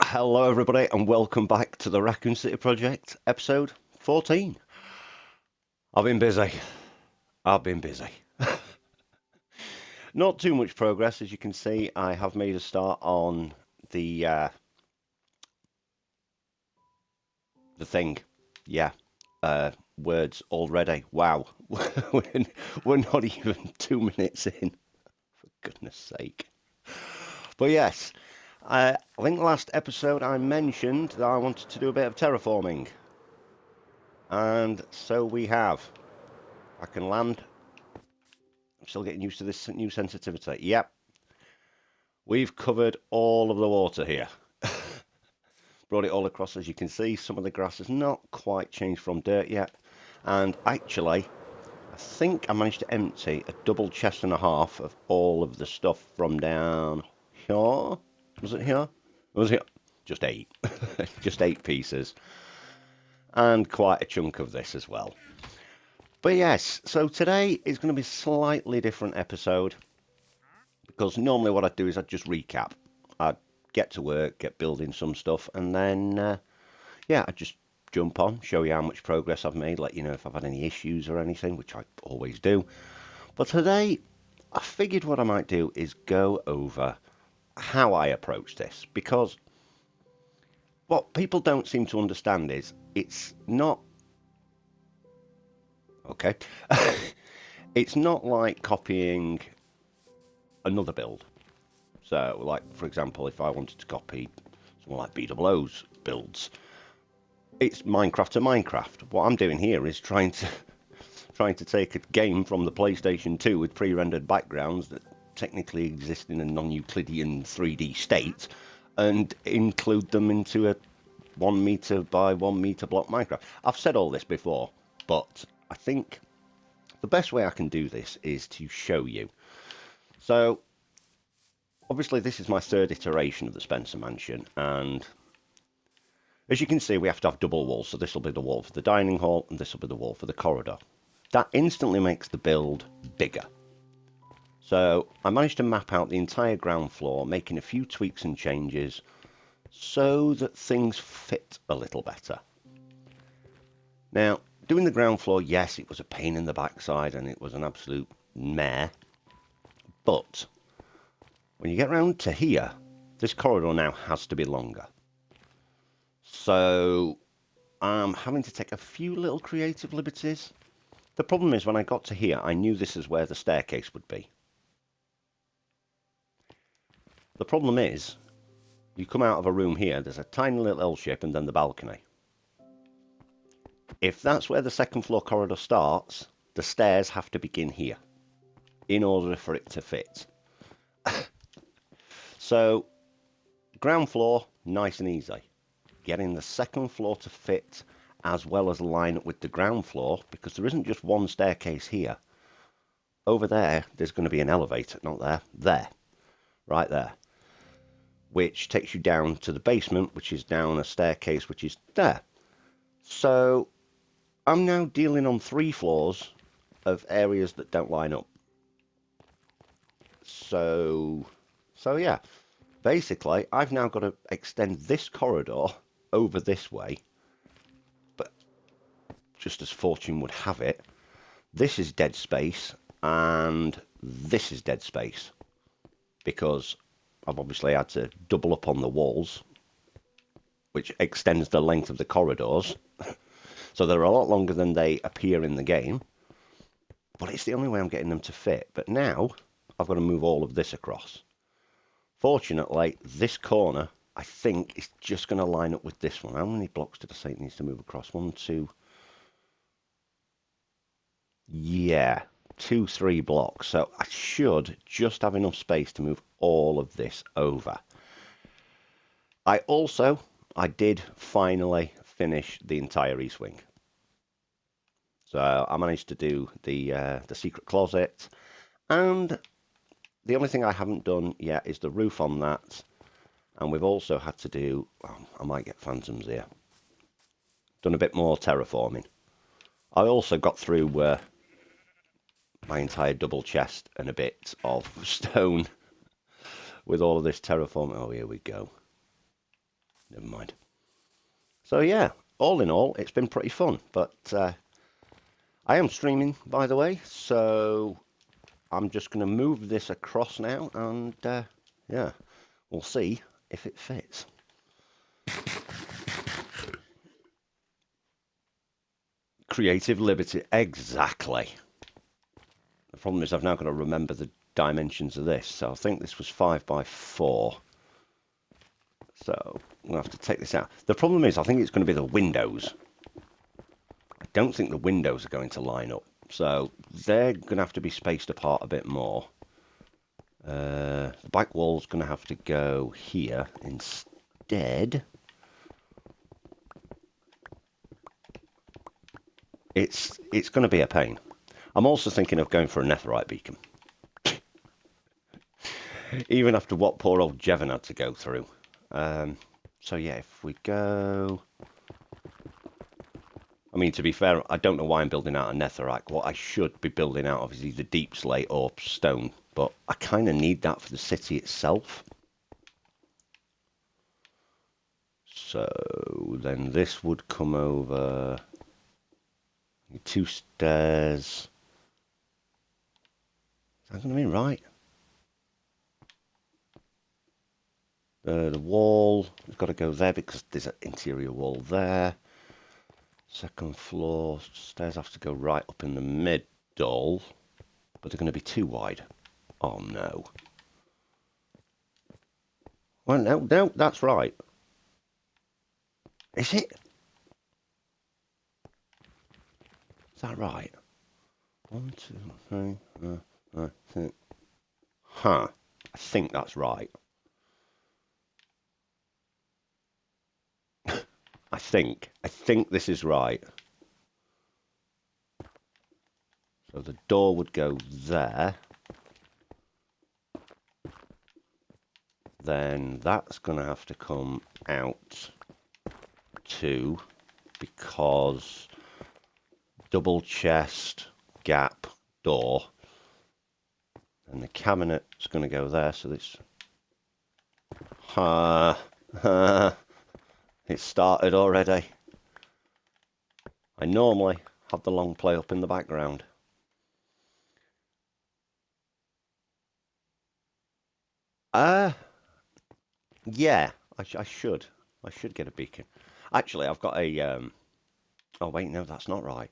Hello, everybody, and welcome back to the Raccoon City Project, episode 14. I've been busy. I've been busy. Not too much progress, as you can see. I have made a start on the thing. Yeah, words already. Wow, we're, we're not even 2 minutes in. For goodness sake. But yes, I think last episode I mentioned that I wanted to do a bit of terraforming, and so we have. I can land. I'm still getting used to this new sensitivity. Yep, we've covered all of the water here. Brought it all across, as you can see. Some of the grass has not quite changed from dirt yet. And actually, I think I managed to empty a double chest and a half of all of the stuff from down here. Was it here? Was it? Just 8. Just 8 pieces. And quite a chunk of this as well. But yes, so today is going to be a slightly different episode. Because normally what I'd do is I'd just recap. I'd get to work, get building some stuff, and then, yeah, I'd just jump on, show you how much progress I've made, let you know if I've had any issues or anything, which I always do. But today, I figured what I might do is go over how I approach this, because what people don't seem to understand is it's not, okay, it's not like copying another build. So, like, for example, if I wanted to copy something like BWO's builds, it's Minecraft to Minecraft. What I'm doing here is trying to take a game from the PlayStation 2 with pre-rendered backgrounds that technically exist in a non-Euclidean 3D state and include them into a 1 meter by 1 meter block Minecraft. I've said all this before, but I think the best way I can do this is to show you. So, obviously, this is my third iteration of the Spencer Mansion, and as you can see, we have to have double walls. So this will be the wall for the dining hall, and this will be the wall for the corridor. That instantly makes the build bigger. So I managed to map out the entire ground floor, making a few tweaks and changes so that things fit a little better. Now, doing the ground floor, yes, it was a pain in the backside, and it was an absolute mare. But when you get round to here, this corridor now has to be longer. So I'm having to take a few little creative liberties. The problem is when I got to here, I knew this is where the staircase would be. The problem is, you come out of a room here, there's a tiny little L shape and then the balcony. If that's where the second floor corridor starts, the stairs have to begin here in order for it to fit. So, ground floor, nice and easy. Getting the second floor to fit as well as line up with the ground floor, because there isn't just one staircase here. Over there, there's going to be an elevator, not there, right there, which takes you down to the basement, which is down a staircase, which is there. So I'm now dealing on 3 floors of areas that don't line up. So yeah, basically, I've now got to extend this corridor over this way, but just as fortune would have it, this is dead space and this is dead space because I've obviously had to double up on the walls, which extends the length of the corridors. So they're a lot longer than they appear in the game, but it's the only way I'm getting them to fit. But now I've got to move all of this across. Fortunately, this corner, I think, is just going to line up with this one. How many blocks did I say it needs to move across? 1, 2... Yeah, 2, 3 blocks. So I should just have enough space to move all of this over. I did finally finish the entire east wing. So I managed to do the secret closet, and the only thing I haven't done yet is the roof on that. And we've also had to do, I might get phantoms here, done a bit more terraforming. I also got through my entire double chest and a bit of stone with all of this terraforming. Oh, here we go. never mind. So yeah, all in all, it's been pretty fun. But I am streaming, by the way, so I'm just going to move this across now, and yeah, we'll see if it fits. Creative liberty, exactly. The problem is I've now got to remember the dimensions of this. So I think this was 5 by 4. So we'll have to take this out. The problem is I think it's going to be the windows. I don't think the windows are going to line up. So they're going to have to be spaced apart a bit more. The back wall's going to have to go here instead. It's going to be a pain. I'm also thinking of going for a netherite beacon. Even after what poor old Jevon had to go through. So yeah, if we go... I mean, to be fair, I don't know why I'm building out a netherite. What I should be building out, obviously, the deep slate or stone. But I kind of need that for the city itself. So then this would come over... 2 stairs. Is that going to be right? The wall has got to go there because there's an interior wall there. Second floor, stairs have to go right up in the middle, but they're going to be too wide. Oh no. Well, no, that's right. Is it? Is that right? 1, 2, 3, 4, 5, 6. Huh. I think that's right. I think this is right. So the door would go there. Then that's going to have to come out too, because double chest, gap, door. And the cabinet's going to go there, so this... It started already. I normally have the long play up in the background. Yeah, I should. I should get a beacon. Actually, I've got a... Oh, wait, no, that's not right.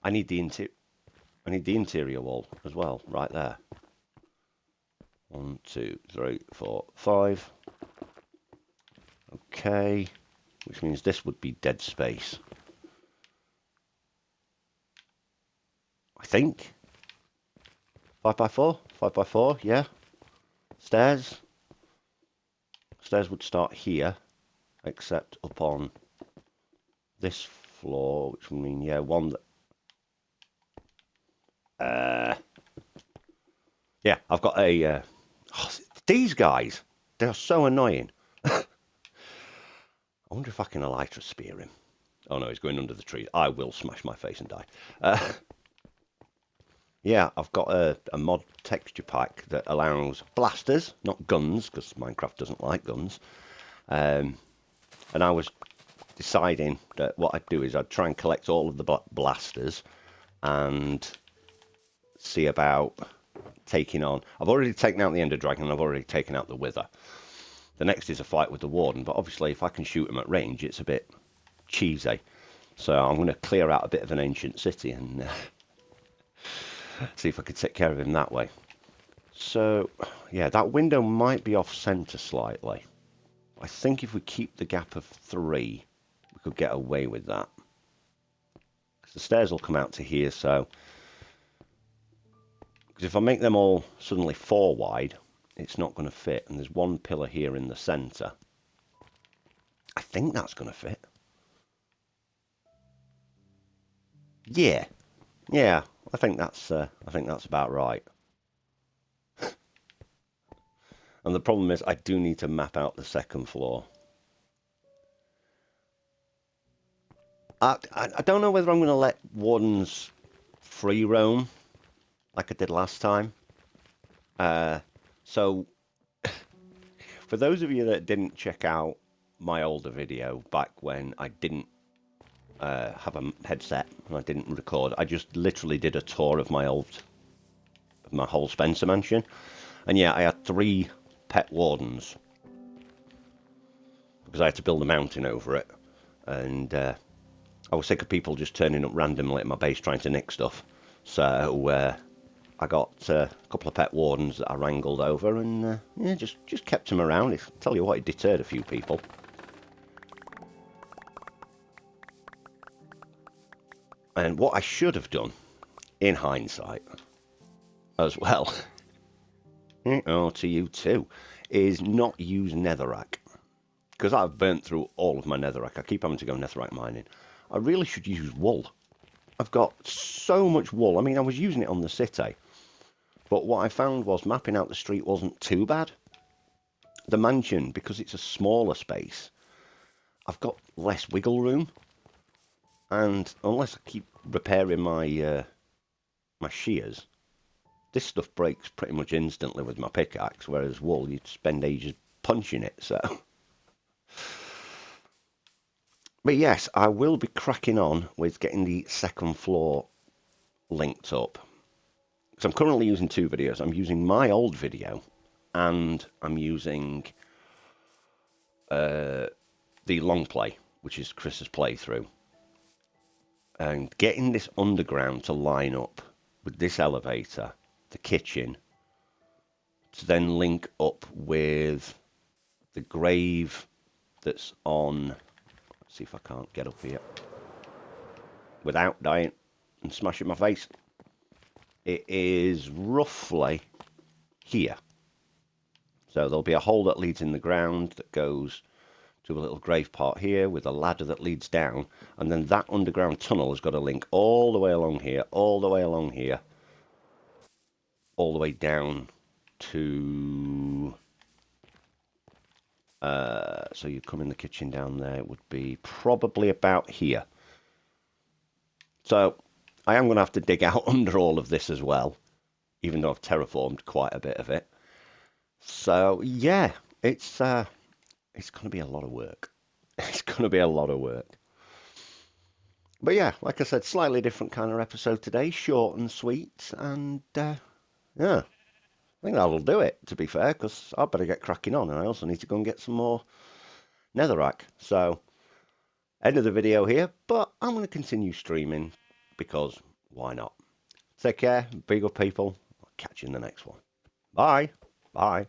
I need the interior wall as well, right there. 1, 2, 3, 4, 5. Okay, which means this would be dead space. I think. 5 by 4? 5 by 4, yeah. Stairs. Stairs would start here, except up on this floor, which would mean, yeah, one that... yeah, I've got a... Oh, these guys, they're so annoying. I wonder if I can elytra spear him. Oh no, he's going under the tree. I will smash my face and die. Yeah, I've got a mod texture pack that allows blasters, not guns, because Minecraft doesn't like guns. And I was deciding that what I'd do is I'd try and collect all of the blasters and see about taking on... I've already taken out the Ender Dragon and I've already taken out the Wither. The next is a fight with the Warden, but obviously if I can shoot him at range, it's a bit cheesy. So I'm going to clear out a bit of an ancient city and... see if I could take care of him that way. So, yeah, that window might be off-centre slightly. I think if we keep the gap of 3, we could get away with that. Because the stairs will come out to here, so... Because if I make them all suddenly 4 wide, it's not going to fit. And there's one pillar here in the centre. I think that's going to fit. Yeah. Yeah. I think that's about right. And the problem is I do need to map out the second floor. I don't know whether I'm going to let Wardens free roam like I did last time. So For those of you that didn't check out my older video back when I didn't have a headset and I didn't record, I just literally did a tour of my whole Spencer mansion. And yeah, I had 3 pet wardens because I had to build a mountain over it. And I was sick of people just turning up randomly at my base trying to nick stuff. So I got a couple of pet wardens that I wrangled over, and yeah, just kept them around. I tell you what, it deterred a few people. And what I should have done, in hindsight, as well, oh, to you too, is not use netherrack. Because I've burnt through all of my netherrack. I keep having to go netherrack mining. I really should use wool. I've got so much wool. I mean, I was using it on the city. But what I found was mapping out the street wasn't too bad. The mansion, because it's a smaller space, I've got less wiggle room. And unless I keep repairing my my shears, this stuff breaks pretty much instantly with my pickaxe, whereas wool, you'd spend ages punching it, so... But yes, I will be cracking on with getting the second floor linked up. Because I'm currently using 2 videos. I'm using my old video, and I'm using the long play, which is Chris's playthrough. And getting this underground to line up with this elevator, the kitchen, to then link up with the grave that's on... Let's see if I can't get up here without dying and smashing my face. It is roughly here. So there'll be a hole that leads in the ground that goes to a little grave part here with a ladder that leads down, and then that underground tunnel has got a link all the way along here, all the way along here, all the way down to... so you come in the kitchen down there, it would be probably about here. So I am going to have to dig out under all of this as well, even though I've terraformed quite a bit of it. So yeah, it's going to be a lot of work. It's going to be a lot of work. But yeah, like I said, slightly different kind of episode today, short and sweet, and yeah, I think that'll do it, to be fair, because I better get cracking on, and I also need to go and get some more netherrack. So, end of the video here, but I'm going to continue streaming, because why not? Take care, be good people, I'll catch you in the next one. Bye. Bye.